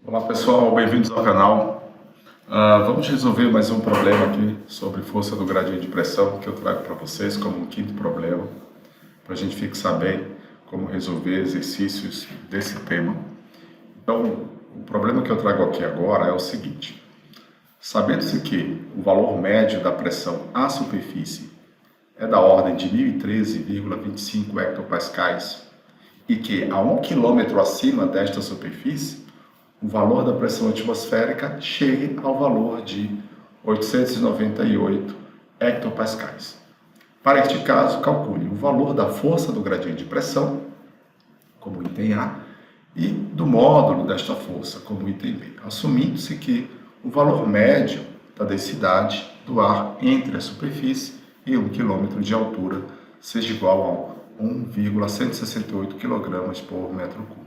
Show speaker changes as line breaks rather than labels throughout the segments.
Olá pessoal, bem-vindos ao canal. Vamos resolver mais um problema aqui sobre força do gradiente de pressão que eu trago para vocês como um quinto problema, para a gente fixar bem como resolver exercícios desse tema. Então, o problema que eu trago aqui agora é o seguinte: sabendo-se que o valor médio da pressão à superfície é da ordem de 1013,25 hectopascais e que a 1 km acima desta superfície o valor da pressão atmosférica chegue ao valor de 898 hectopascais. Para este caso, calcule o valor da força do gradiente de pressão, como item A, e do módulo desta força, como item B, assumindo-se que o valor médio da densidade do ar entre a superfície e 1 km de altura seja igual a 1,168 kg por metro cúbico.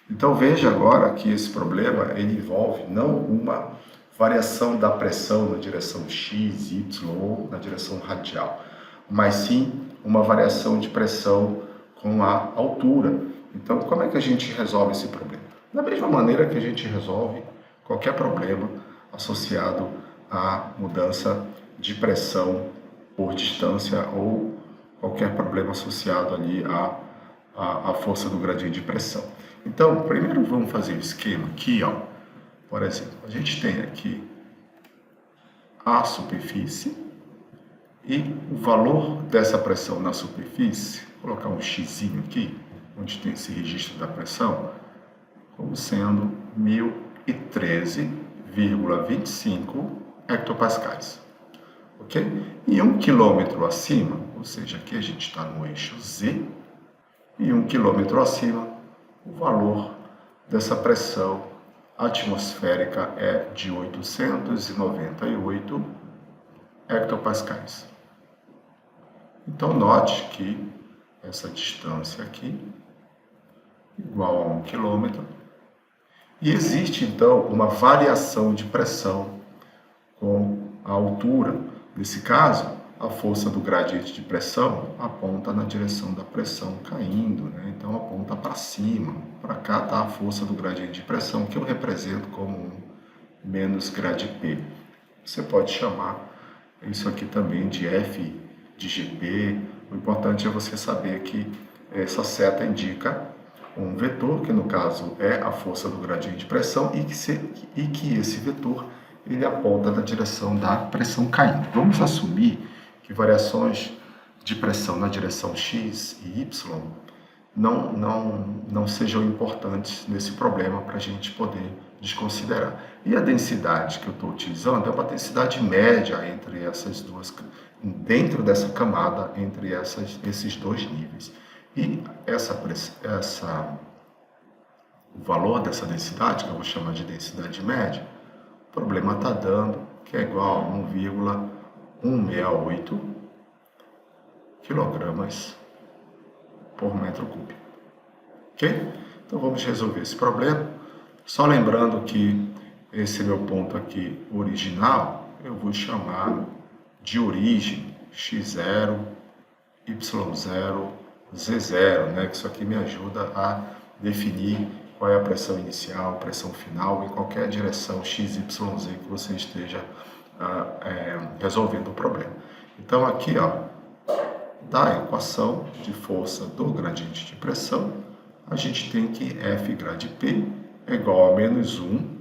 Então veja agora que esse problema ele envolve não uma variação da pressão na direção x, y ou na direção radial, mas sim uma variação de pressão com a altura. Então como é que a gente resolve esse problema? Da mesma maneira que a gente resolve qualquer problema associado à mudança de pressão por distância ou qualquer problema associado ali à força do gradiente de pressão. Então, primeiro vamos fazer o esquema aqui, ó. Por exemplo, a gente tem aqui a superfície e o valor dessa pressão na superfície, vou colocar um x aqui, onde tem esse registro da pressão, como sendo 1013,25 hectopascais. Ok? E 1 km acima, ou seja, aqui a gente está no eixo Z, e 1 km acima, o valor dessa pressão atmosférica é de 898 hectopascais. Então, note que essa distância aqui igual a 1 km. E existe, então, uma variação de pressão com a altura. Nesse caso, a força do gradiente de pressão aponta na direção da pressão caindo, né? Então aponta para cima. Para cá está a força do gradiente de pressão, que eu represento como 1 menos grade P. Você pode chamar isso aqui também de F de GP. O importante é você saber que essa seta indica um vetor, que no caso é a força do gradiente de pressão, e que esse vetor ele aponta na direção da pressão caindo. Vamos assumir que variações de pressão na direção x e y não sejam importantes nesse problema para a gente poder desconsiderar. E a densidade que eu estou utilizando é uma densidade média entre essas duas, dentro dessa camada, entre esses dois níveis. E o valor dessa densidade, que eu vou chamar de densidade média, o problema está dando que é igual a 1,168 kg por metro cúbico. Ok? Então vamos resolver esse problema. Só lembrando que esse meu ponto aqui original, eu vou chamar de origem x0, y0, z0, né? Que isso aqui me ajuda a definir qual é a pressão inicial, pressão final em qualquer direção x, y, z que você esteja resolvendo o problema. Então aqui, ó, da equação de força do gradiente de pressão, a gente tem que F grade P é igual a menos 1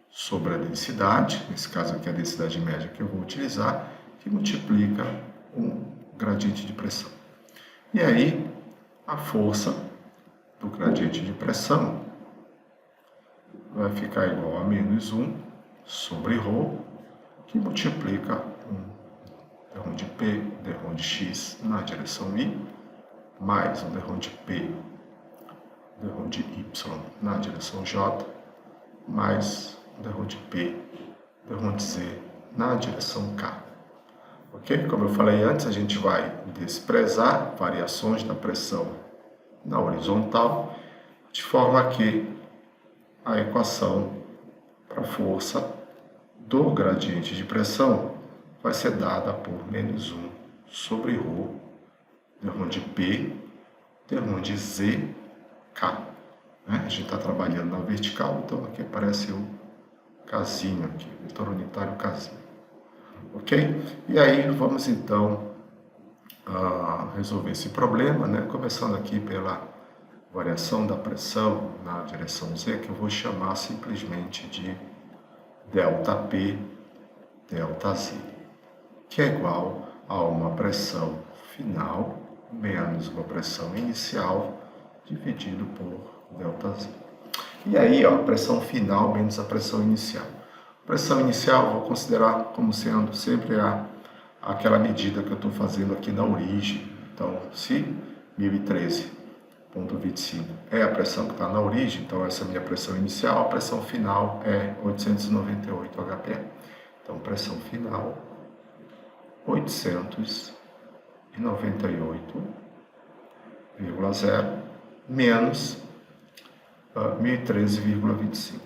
sobre a densidade, nesse caso aqui a densidade média que eu vou utilizar, que multiplica um gradiente de pressão. E aí, a força do gradiente de pressão vai ficar igual a menos 1 sobre ρ, que multiplica dρ de P, dρ de x na direção y, mais um dρ de P, dρ de y na direção j, mais dρ de P, dρ de z na direção k. Ok? Como eu falei antes, a gente vai desprezar variações da pressão na horizontal, de forma que a equação para a força do gradiente de pressão vai ser dada por menos 1 sobre ρ, dρ de P, dρ de z, K. né? A gente está trabalhando na vertical, então aqui aparece o casinho aqui, vetor unitário casinho. Ok? E aí vamos então resolver esse problema, né? Começando aqui pela variação da pressão na direção Z, que eu vou chamar simplesmente de ΔP, ΔZ, que é igual a uma pressão final menos uma pressão inicial dividido por ΔZ. E aí, ó, pressão final menos a pressão inicial. Pressão inicial eu vou considerar como sendo sempre aquela medida que eu estou fazendo aqui na origem. Então, se 1013,25 é a pressão que está na origem, então essa é a minha pressão inicial, a pressão final é 898 HPa. Então, pressão final, 898,0 menos 1013,25.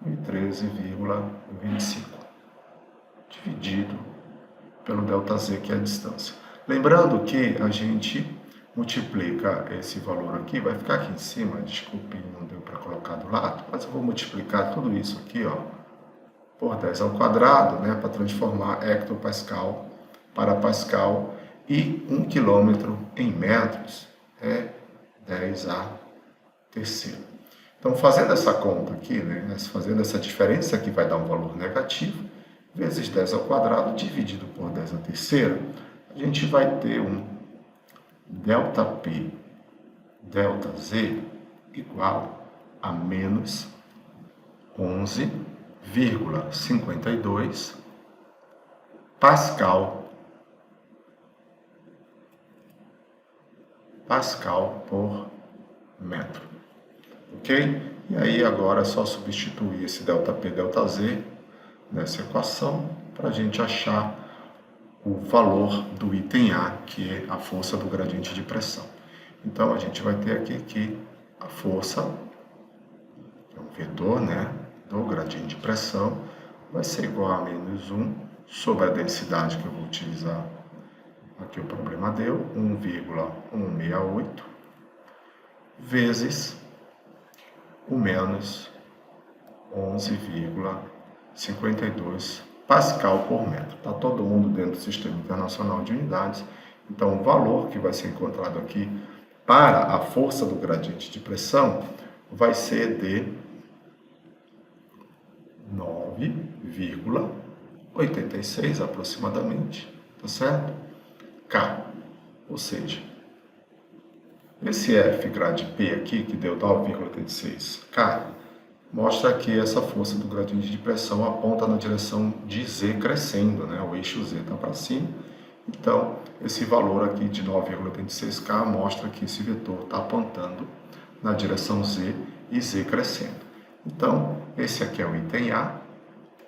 1013,25 dividido pelo ΔZ, que é a distância. Lembrando que a gente multiplica esse valor aqui, vai ficar aqui em cima, desculpe, não deu para colocar do lado, mas eu vou multiplicar tudo isso aqui, ó, por 10 ao quadrado, né, para transformar hectopascal para pascal, e 1 quilômetro em metros é 10 a terceira. Então, fazendo essa conta aqui, né, fazendo essa diferença aqui vai dar um valor negativo, vezes 10 ao quadrado dividido por 10 a terceira, a gente vai ter um ΔP, ΔZ igual a menos 11,52 Pascal por metro. Ok? E aí agora é só substituir esse ΔP, ΔZ nessa equação para a gente achar o valor do item A, que é a força do gradiente de pressão. Então a gente vai ter aqui que a força, que é um vetor, né, do gradiente de pressão, vai ser igual a menos 1 sobre a densidade que eu vou utilizar. Aqui o problema deu 1,168 vezes o menos 11,52 Pascal por metro. Está todo mundo dentro do Sistema Internacional de Unidades. Então, o valor que vai ser encontrado aqui para a força do gradiente de pressão vai ser de 9,86 aproximadamente, tá certo? K, ou seja, esse F grade P aqui, que deu 9,86 K, mostra que essa força do gradiente de pressão aponta na direção de Z crescendo, né? O eixo Z está para cima. Então, esse valor aqui de 9,86K mostra que esse vetor está apontando na direção Z e Z crescendo. Então, esse aqui é o item A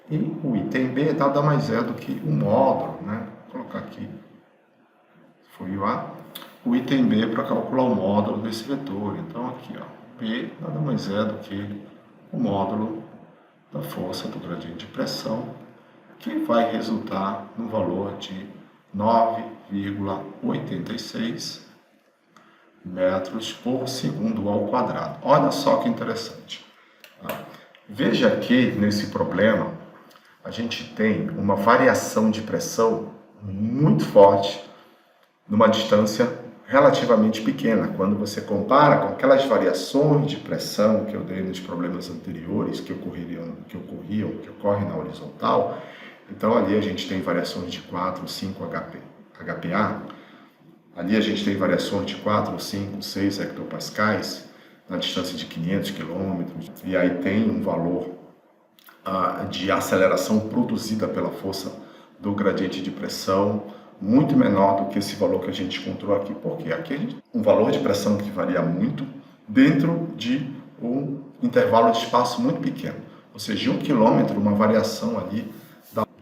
e o item B nada mais é do que um módulo, né? Vou colocar aqui, foi o A. O item B para calcular o módulo desse vetor. Então, aqui, ó, B nada mais é do que o módulo da força do gradiente de pressão, que vai resultar no valor de 9,86 metros por segundo ao quadrado. Olha só que interessante. Veja que nesse problema a gente tem uma variação de pressão muito forte numa distância relativamente pequena. Quando você compara com aquelas variações de pressão que eu dei nos problemas anteriores, que ocorrem na horizontal, então ali a gente tem variações de 4, 5 HPa, ali a gente tem variações de 4, 5, 6 hectopascais, na distância de 500 km, e aí tem um valor de aceleração produzida pela força do gradiente de pressão, muito menor do que esse valor que a gente encontrou aqui, porque aqui a gente tem um valor de pressão que varia muito dentro de um intervalo de espaço muito pequeno. Ou seja, em 1 km, uma variação ali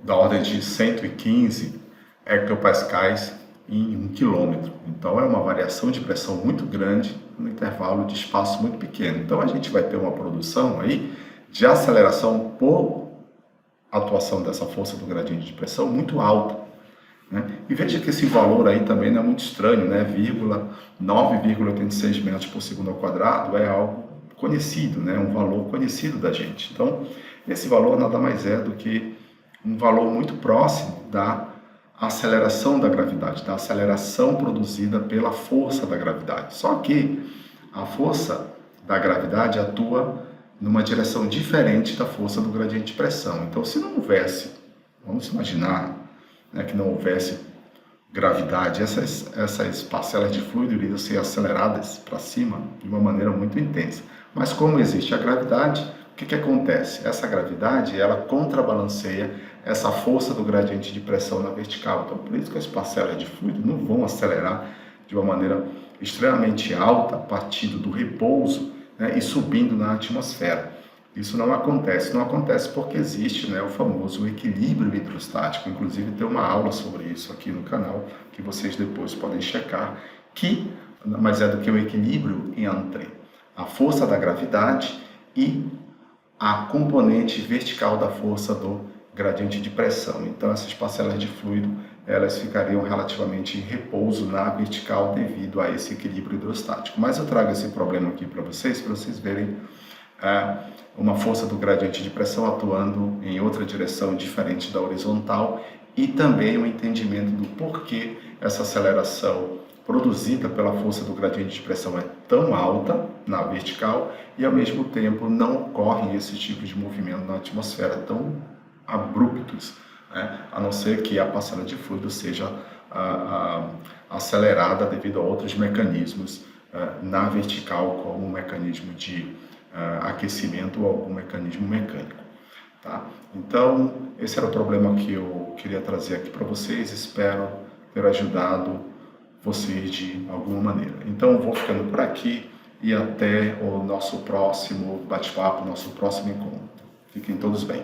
da ordem de 115 hectopascais em 1 km. Então, é uma variação de pressão muito grande no intervalo de espaço muito pequeno. Então, a gente vai ter uma produção aí de aceleração por atuação dessa força do gradiente de pressão muito alta. né? E veja que esse valor aí também não é muito estranho, né? 9,86 metros por segundo ao quadrado é algo conhecido, né? Um valor conhecido da gente. Então, esse valor nada mais é do que um valor muito próximo da aceleração da gravidade, da aceleração produzida pela força da gravidade. Só que a força da gravidade atua numa direção diferente da força do gradiente de pressão. Então, se não houvesse, vamos imaginar, né, que não houvesse gravidade, essas parcelas de fluido iriam ser aceleradas para cima de uma maneira muito intensa. Mas como existe a gravidade, o que acontece? Essa gravidade, ela contrabalanceia essa força do gradiente de pressão na vertical. Então, por isso que as parcelas de fluido não vão acelerar de uma maneira extremamente alta, partindo do repouso, né, e subindo na atmosfera. Isso não acontece porque existe, né, o famoso equilíbrio hidrostático. Inclusive tem uma aula sobre isso aqui no canal, que vocês depois podem checar, que mas é do que o equilíbrio entre a força da gravidade e a componente vertical da força do gradiente de pressão. Então essas parcelas de fluido, elas ficariam relativamente em repouso na vertical devido a esse equilíbrio hidrostático. Mas eu trago esse problema aqui para vocês verem uma força do gradiente de pressão atuando em outra direção diferente da horizontal e também o entendimento do porquê essa aceleração produzida pela força do gradiente de pressão é tão alta na vertical e ao mesmo tempo não ocorre esse tipo de movimento na atmosfera tão abruptos, né? A não ser que a passagem de fluido seja acelerada devido a outros mecanismos na vertical, como um mecanismo de aquecimento ou algum mecanismo mecânico, tá? Então, esse era o problema que eu queria trazer aqui para vocês. Espero ter ajudado vocês de alguma maneira. Então, eu vou ficando por aqui e até o nosso próximo bate-papo, nosso próximo encontro. Fiquem todos bem.